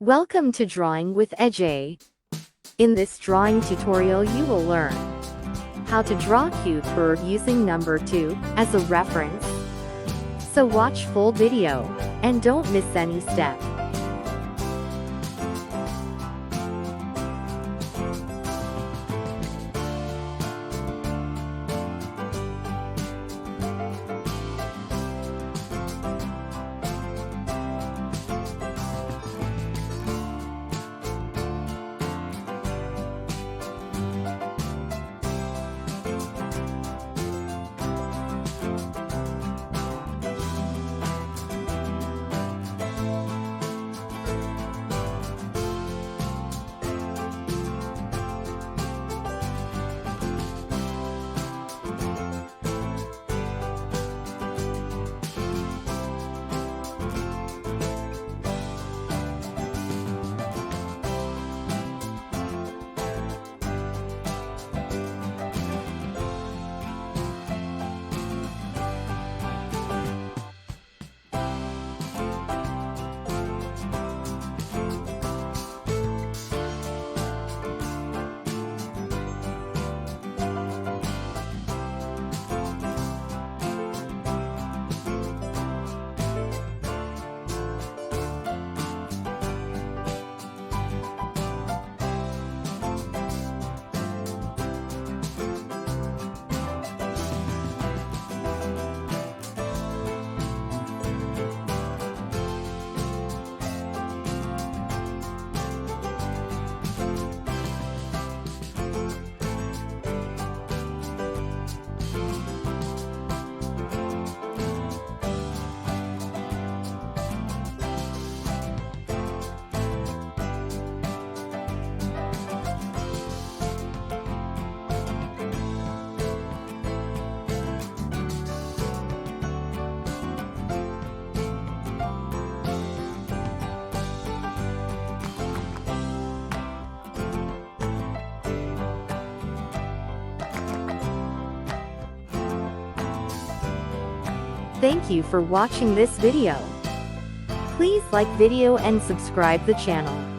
Welcome to Drawing with Ajay. In this drawing tutorial you will learn how to draw a cute bird using number 2 as a reference. So watch full video and don't miss any step. Thank you for watching this video. Please like video and subscribe the channel.